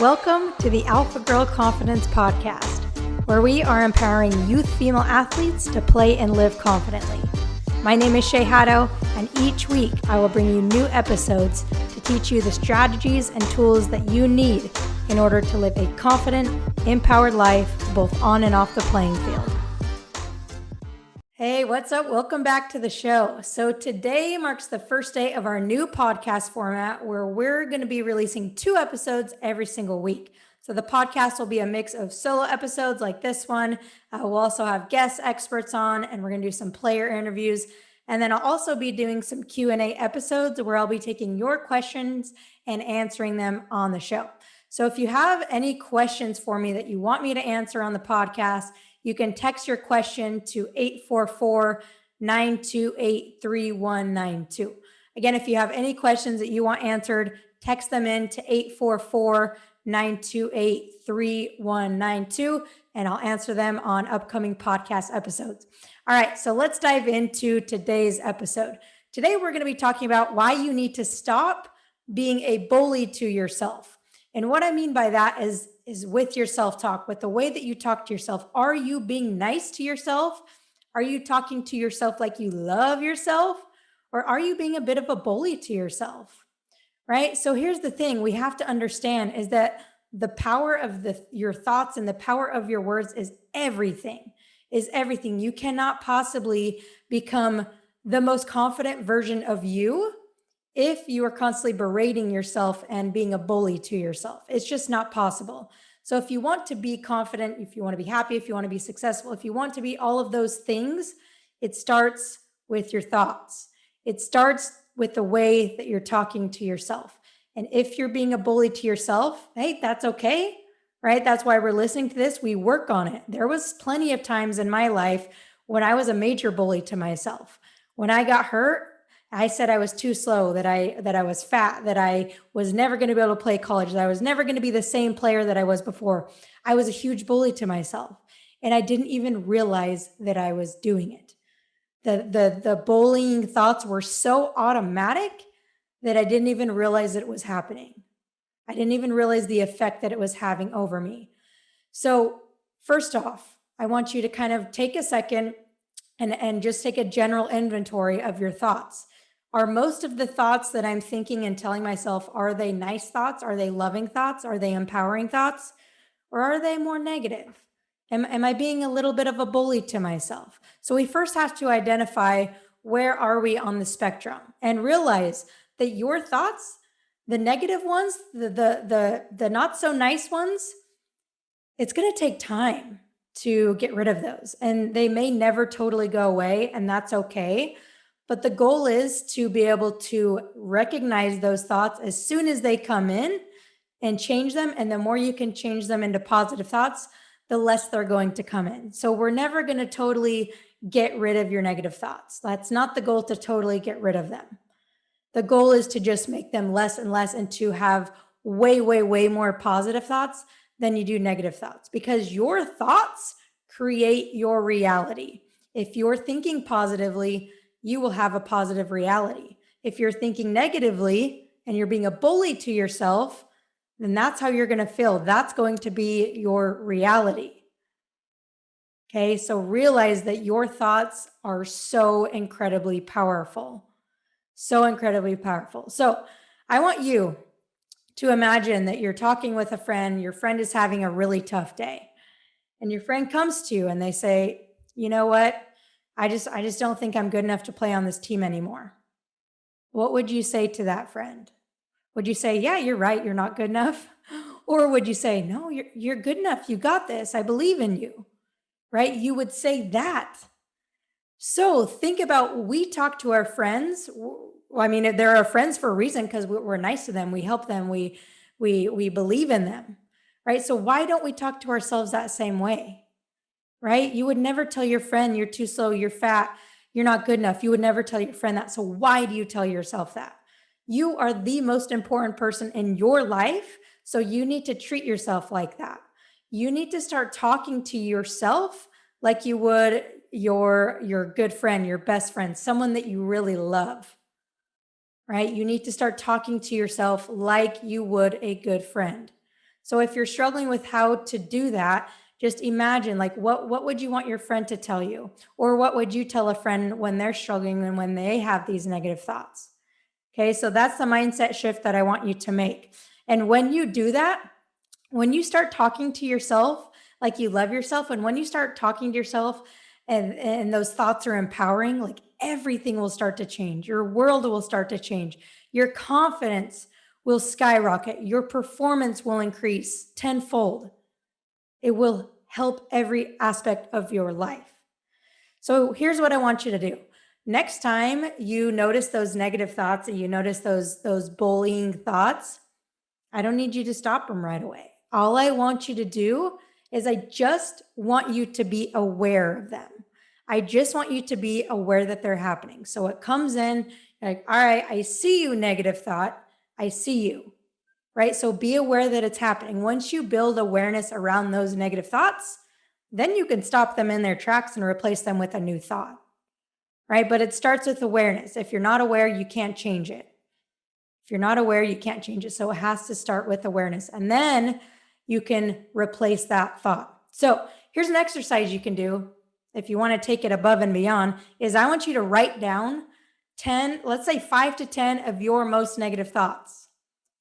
Welcome to the Alpha Girl Confidence Podcast, where we are empowering youth female athletes to play and live confidently. My name is Shay, and each week I will bring you new episodes to teach you the strategies and tools that you need in order to live a confident, empowered life both on and off the playing field. Hey, what's up? Welcome back to the show. So today marks the first day of our new podcast format where we're going to be releasing 2 episodes every single week. So the podcast will be a mix of solo episodes like this one. We'll also have guest experts on, and we're going to do some player interviews. And then I'll also be doing some Q&A episodes where I'll be taking your questions and answering them on the show. So if you have any questions for me that you want me to answer on the podcast, you can text your question to 844-928-3192. Again, if you have any questions that you want answered, text them in to 844-928-3192, and I'll answer them on upcoming podcast episodes. All right, so let's dive into today's episode. Today, we're going to be talking about why you need to stop being a bully to yourself. And what I mean by that is with your self-talk, with the way that you talk to yourself. Are you being nice to yourself? Are you talking to yourself like you love yourself? Or are you being a bit of a bully to yourself? Right? So here's the thing we have to understand is that the power of your thoughts and the power of your words is everything. You cannot possibly become the most confident version of you if you are constantly berating yourself and being a bully to yourself. It's just not possible. So if you want to be confident, if you want to be happy, if you want to be successful, if you want to be all of those things, it starts with your thoughts. It starts with the way that you're talking to yourself. And if you're being a bully to yourself, hey, that's okay, right? That's why we're listening to this. We work on it. There was plenty of times in my life when I was a major bully to myself. When I got hurt, I said I was too slow, that I was fat, that I was never going to be able to play college, that I was never going to be the same player that I was before. I was a huge bully to myself, and I didn't even realize that I was doing it. The bullying thoughts were so automatic that I didn't even realize that it was happening. I didn't even realize the effect that it was having over me. So first off, I want you to kind of take a second and just take a general inventory of your thoughts. Are most of the thoughts that I'm thinking and telling myself, are they nice thoughts? Are they loving thoughts? Are they empowering thoughts? Or are they more negative? Am I being a little bit of a bully to myself? So we first have to identify where are we on the spectrum and realize that your thoughts, the negative ones, the not so nice ones, it's going to take time to get rid of those. And they may never totally go away, and that's okay. But the goal is to be able to recognize those thoughts as soon as they come in and change them. And the more you can change them into positive thoughts, the less they're going to come in. So we're never going to totally get rid of your negative thoughts. That's not the goal, to totally get rid of them. The goal is to just make them less and less and to have way, way, way more positive thoughts than you do negative thoughts, because your thoughts create your reality. If you're thinking positively, you will have a positive reality. If you're thinking negatively and you're being a bully to yourself, then that's how you're going to feel. That's going to be your reality. Okay, so realize that your thoughts are so incredibly powerful. So incredibly powerful. So I want you to imagine that you're talking with a friend, your friend is having a really tough day, and your friend comes to you and they say, you know what? I just don't think I'm good enough to play on this team anymore. What would you say to that friend? Would you say, yeah, you're right, you're not good enough? Or would you say, no, you're good enough, you got this, I believe in you, right? You would say that. So think about, we talk to our friends. I mean, they're our friends for a reason, because we're nice to them, we help them, we believe in them, right? So why don't we talk to ourselves that same way? Right? You would never tell your friend you're too slow, you're fat, you're not good enough. You would never tell your friend that. So why do you tell yourself that? You are the most important person in your life. So you need to treat yourself like that. You need to start talking to yourself like you would your good friend, your best friend, someone that you really love. Right? You need to start talking to yourself like you would a good friend. So if you're struggling with how to do that, just imagine like what would you want your friend to tell you? Or what would you tell a friend when they're struggling and when they have these negative thoughts? Okay, so that's the mindset shift that I want you to make. And when you do that, when you start talking to yourself like you love yourself, and when you start talking to yourself and those thoughts are empowering, like everything will start to change. Your world will start to change. Your confidence will skyrocket. Your performance will increase tenfold. It will help every aspect of your life. So here's what I want you to do. Next time you notice those negative thoughts and you notice those bullying thoughts, I don't need you to stop them right away. All I want you to do is I just want you to be aware of them. I just want you to be aware that they're happening. So it comes in like, all right, I see you, negative thought. I see you, right? So be aware that it's happening. Once you build awareness around those negative thoughts, then you can stop them in their tracks and replace them with a new thought, right? But it starts with awareness. If you're not aware, you can't change it. If you're not aware, you can't change it. So it has to start with awareness. And then you can replace that thought. So here's an exercise you can do if you want to take it above and beyond, is I want you to write down 10, let's say 5 to 10 of your most negative thoughts.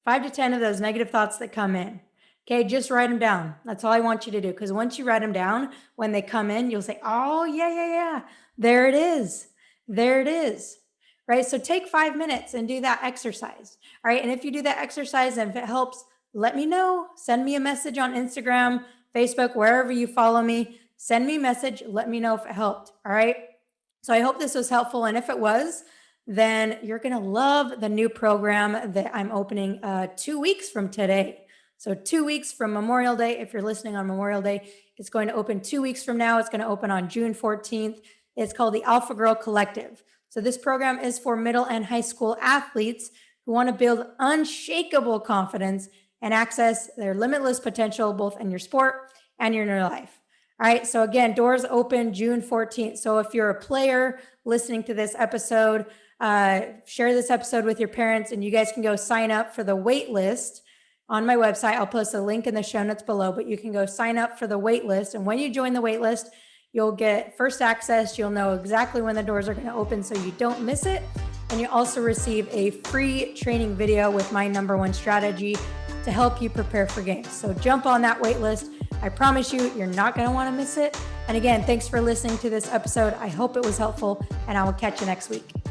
5 to 10 of those negative thoughts that come in. Okay, just write them down. That's all I want you to do. Because once you write them down, when they come in, you'll say, oh, yeah. There it is. There it is. Right? So take 5 minutes and do that exercise. All right. And if you do that exercise and if it helps, let me know. Send me a message on Instagram, Facebook, wherever you follow me. Send me a message. Let me know if it helped. All right. So I hope this was helpful. And if it was, then you're going to love the new program that I'm opening 2 weeks from today. So 2 weeks from Memorial Day, if you're listening on Memorial Day, it's going to open 2 weeks from now. It's going to open on June 14th. It's called the Alpha Girl Collective. So this program is for middle and high school athletes who want to build unshakable confidence and access their limitless potential, both in your sport and in your life. All right. So again, doors open June 14th. So if you're a player listening to this episode, share this episode with your parents and you guys can go sign up for the wait list on my website. I'll post a link in the show notes below, but you can go sign up for the wait list. And when you join the wait list, you'll get first access. You'll know exactly when the doors are going to open so you don't miss it. And you also receive a free training video with my #1 strategy to help you prepare for games. So jump on that wait list. I promise you, you're not going to want to miss it. And again, thanks for listening to this episode. I hope it was helpful and I will catch you next week.